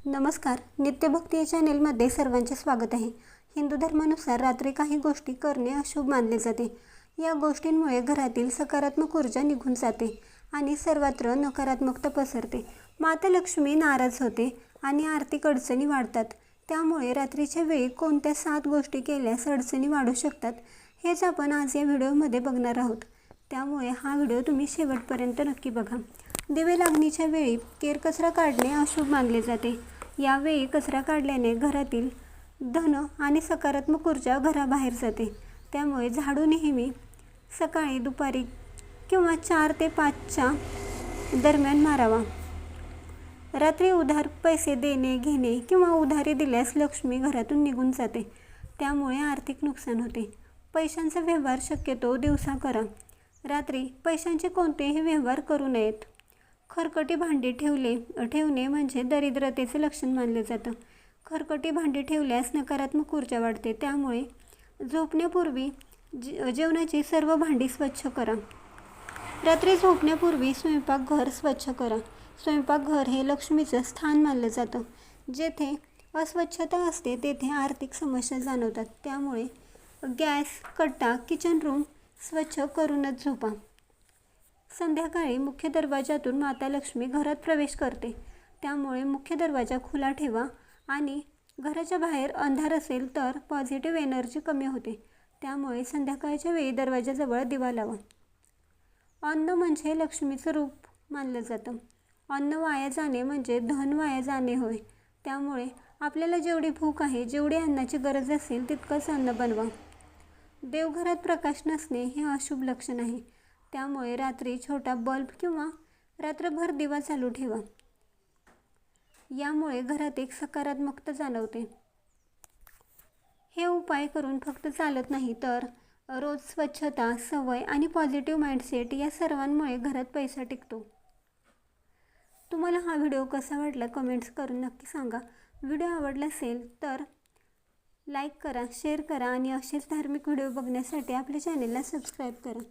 नमस्कार. नित्यभक्ती या चॅनेलमध्ये सर्वांचे स्वागत आहे. हिंदू धर्मानुसार रात्री काही गोष्टी करणे अशुभ मानले जाते. या गोष्टींमुळे घरातील सकारात्मक ऊर्जा निघून जाते आणि सर्वत्र नकारात्मकता पसरते. माता लक्ष्मी नाराज होते आणि आर्थिक अडचणी वाढतात. त्यामुळे रात्रीच्या वेळी कोणत्या 7 गोष्टी केल्यास अडचणी वाढू शकतात हेच आपण आज या व्हिडिओमध्ये बघणार आहोत. त्यामुळे हा व्हिडिओ तुम्ही शेवटपर्यंत नक्की बघा. दिवे लागणीच्या वेळी केरकचरा काढणे अशुभ मानले जाते. यावेळी कचरा काढल्याने घरातील धन आणि सकारात्मक ऊर्जा घराबाहेर जाते. त्यामुळे झाडू नेहमी सकाळी, दुपारी किंवा 4 ते 5च्या दरम्यान मारावा. रात्री उधार पैसे देणे, घेणे किंवा उधारी दिल्यास लक्ष्मी घरातून निघून जाते. त्यामुळे आर्थिक नुकसान होते. पैशांचा व्यवहार शक्यतो दिवसा करा. रात्री पैशांचे कोणतेही व्यवहार करू नयेत. खरकटी भांडी ठेवणे म्हणजे दरिद्रतेचे लक्षण मानले जातं. खरकटी भांडी ठेवल्यास नकारात्मक ऊर्जा वाढते. त्यामुळे झोपण्यापूर्वी जेवणाची सर्व भांडी स्वच्छ करा. रात्री झोपण्यापूर्वी स्वयंपाकघर स्वच्छ करा. स्वयंपाकघर हे लक्ष्मीचं स्थान मानलं जातं. जेथे अस्वच्छता असते तेथे आर्थिक समस्या जाणवतात. त्यामुळे गॅस, कट्टा, किचन रूम स्वच्छ करूनच झोपा. संध्याकाळी मुख्य दरवाजातून माता लक्ष्मी घरात प्रवेश करते. त्यामुळे मुख्य दरवाजा खुला ठेवा आणि घराच्या बाहेर अंधार असेल तर पॉझिटिव्ह एनर्जी कमी होते. त्यामुळे संध्याकाळच्या वेळी दरवाजाजवळ दिवा लावा. अन्न म्हणजे लक्ष्मीचं रूप मानलं जातं. अन्न वाया जाणे म्हणजे धन वाया जाणे होय. त्यामुळे आपल्याला जेवढी भूक आहे, जेवढी अन्नाची गरज असेल तितकंच अन्न बनवा. देवघरात प्रकाश नसणे हे अशुभ लक्षण आहे. त्यामुळे रात्री छोटा बल्ब किंवा रात्रभर दिवा चालू ठेवा. यामुळे घरात एक सकारात्मकता जाणवते. हे उपाय करून फक्त चालत नाही तर रोज स्वच्छता, सवय आणि पॉझिटिव्ह माइंडसेट या सर्वांमुळे घरात पैसा टिकतो. तुम्हाला हा व्हिडिओ कसा वाटला कमेंट्स करून नक्की सांगा. व्हिडिओ आवडला असेल तर लाईक करा, शेअर करा आणि असेच धार्मिक व्हिडिओ बघण्यासाठी आपल्या चॅनेलला सबस्क्राईब करा.